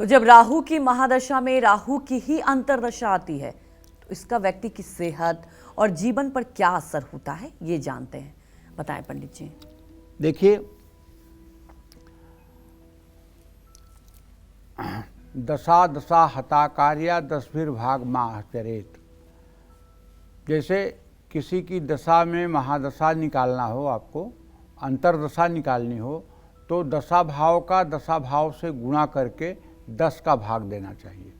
तो जब राहु की महादशा में राहु की ही अंतर्दशा आती है तो इसका व्यक्ति की सेहत और जीवन पर क्या असर होता है, ये जानते हैं। बताएं पंडित जी। देखिए, दशा दशा हता कार्या दशभिर्भाग माह चरेत। जैसे किसी की दशा में महादशा निकालना हो, आपको अंतर्दशा निकालनी हो, तो दशा भाव का दशा भाव से गुणा करके 10 का भाग देना चाहिए,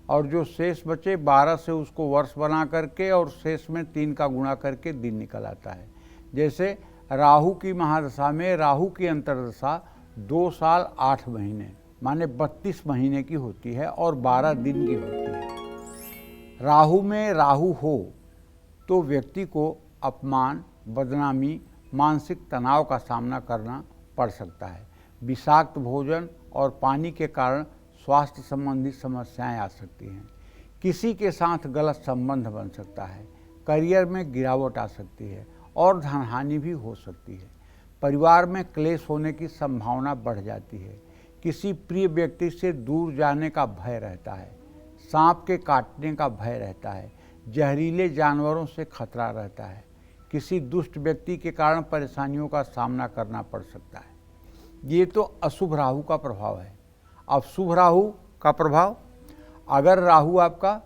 और जो शेष बचे 12 से उसको वर्ष बना करके और शेष में 3 का गुणा करके दिन निकल आता है। जैसे राहु की महादशा में राहु की अंतर्दशा 2 साल 8 महीने माने 32 महीने की होती है और 12 दिन की होती है। राहु में राहु हो तो व्यक्ति को अपमान, बदनामी, मानसिक तनाव का सामना करना पड़ सकता है। विषाक्त भोजन और पानी के कारण स्वास्थ्य संबंधी समस्याएं आ सकती हैं। किसी के साथ गलत संबंध बन सकता है। करियर में गिरावट आ सकती है और धनहानि भी हो सकती है। परिवार में क्लेश होने की संभावना बढ़ जाती है। किसी प्रिय व्यक्ति से दूर जाने का भय रहता है। सांप के काटने का भय रहता है। जहरीले जानवरों से खतरा रहता है। किसी दुष्ट व्यक्ति के कारण परेशानियों का सामना करना पड़ सकता है। ये तो अशुभ राहु का प्रभाव है। अब शुभ राहु का प्रभाव, अगर राहु आपका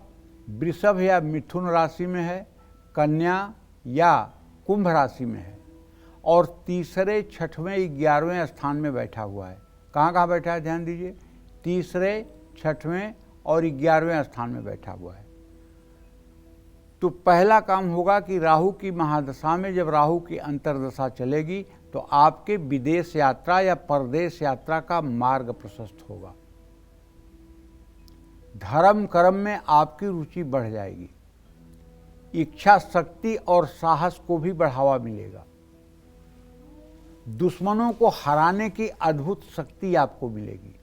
वृषभ या मिथुन राशि में है, कन्या या कुंभ राशि में है और तीसरे, छठवें, 11वें स्थान में बैठा हुआ है। कहाँ कहाँ बैठा है, ध्यान दीजिए। तीसरे, छठवें और 11वें स्थान में बैठा हुआ है। तो पहला काम होगा कि राहु की महादशा में जब राहु की अंतर्दशा चलेगी तो आपके विदेश यात्रा या परदेश यात्रा का मार्ग प्रशस्त होगा। धर्म कर्म में आपकी रुचि बढ़ जाएगी। इच्छा शक्ति और साहस को भी बढ़ावा मिलेगा। दुश्मनों को हराने की अद्भुत शक्ति आपको मिलेगी।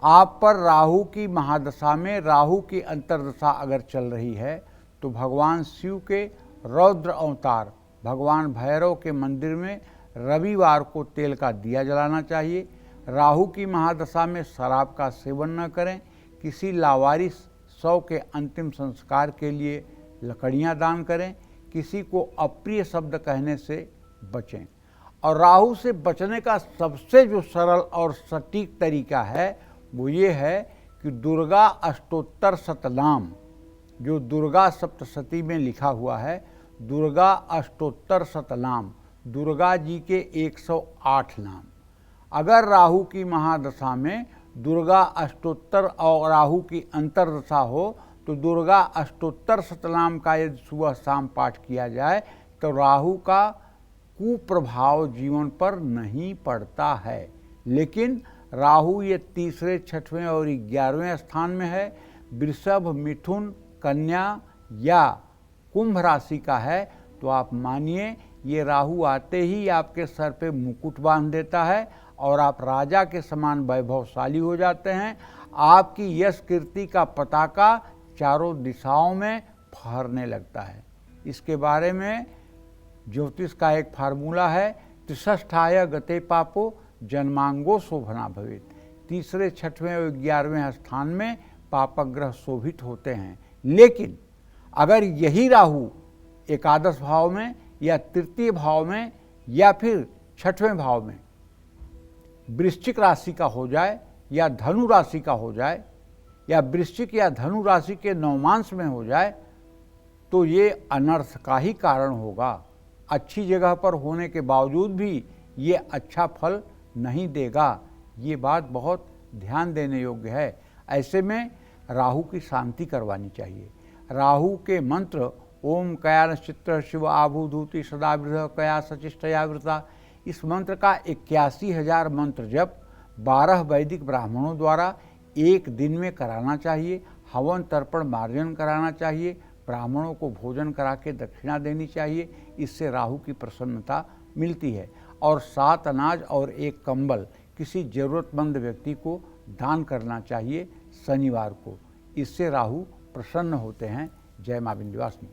आप पर राहु की महादशा में राहु की अंतर्दशा अगर चल रही है तो भगवान शिव के रौद्र अवतार भगवान भैरव के मंदिर में रविवार को तेल का दिया जलाना चाहिए। राहु की महादशा में शराब का सेवन न करें। किसी लावारिस शव के अंतिम संस्कार के लिए लकड़ियां दान करें। किसी को अप्रिय शब्द कहने से बचें। और राहु से बचने का सबसे जो सरल और सटीक तरीका है वो ये है कि दुर्गा अष्टोत्तर शतनाम, जो दुर्गा सप्तशती में लिखा हुआ है, दुर्गा अष्टोत्तर शतनाम, दुर्गा जी के 108 नाम। अगर राहु की महादशा में दुर्गा अष्टोत्तर और राहु की अंतर्दशा हो तो दुर्गा अष्टोत्तर शतनाम का यदि सुबह शाम पाठ किया जाए तो राहु का कुप्रभाव जीवन पर नहीं पड़ता है। लेकिन राहु ये तीसरे, छठवें और 11वें स्थान में है। वृषभ, मिथुन, कन्या या कुंभ राशि का है तो आप मानिए ये राहु आते ही आपके सर पे मुकुट बांध देता है और आप राजा के समान वैभवशाली हो जाते हैं। आपकी यश कीर्ति का पताका चारों दिशाओं में फहरने लगता है। इसके बारे में ज्योतिष का एक फार्मूला है, त्रिषष्ठाय गते पापो जन्मांगो शोभना भवेत। तीसरे, छठवें और 11वें स्थान में पापग्रह शोभित होते हैं। लेकिन अगर यही राहु एकादश भाव में या तृतीय भाव में या फिर छठवें भाव में वृश्चिक राशि का हो जाए या धनु राशि का हो जाए या वृश्चिक या धनु राशि के नवमांश में हो जाए तो ये अनर्थ का ही कारण होगा। अच्छी जगह पर होने के बावजूद भी ये अच्छा फल नहीं देगा। ये बात बहुत ध्यान देने योग्य है। ऐसे में राहु की शांति करवानी चाहिए। राहु के मंत्र ओम कया चित्र शिव आभूधूति सदा वृद्ध कया सचिष्टया वृता, इस मंत्र का 81,000 मंत्र जप 12 वैदिक ब्राह्मणों द्वारा एक दिन में कराना चाहिए। हवन तर्पण मार्जन कराना चाहिए। ब्राह्मणों को भोजन करा के दक्षिणा देनी चाहिए। इससे राहु की प्रसन्नता मिलती है। और 7 अनाज और 1 कंबल किसी ज़रूरतमंद व्यक्ति को दान करना चाहिए शनिवार को। इससे राहु प्रसन्न होते हैं। जय मां विंध्यवासिनी।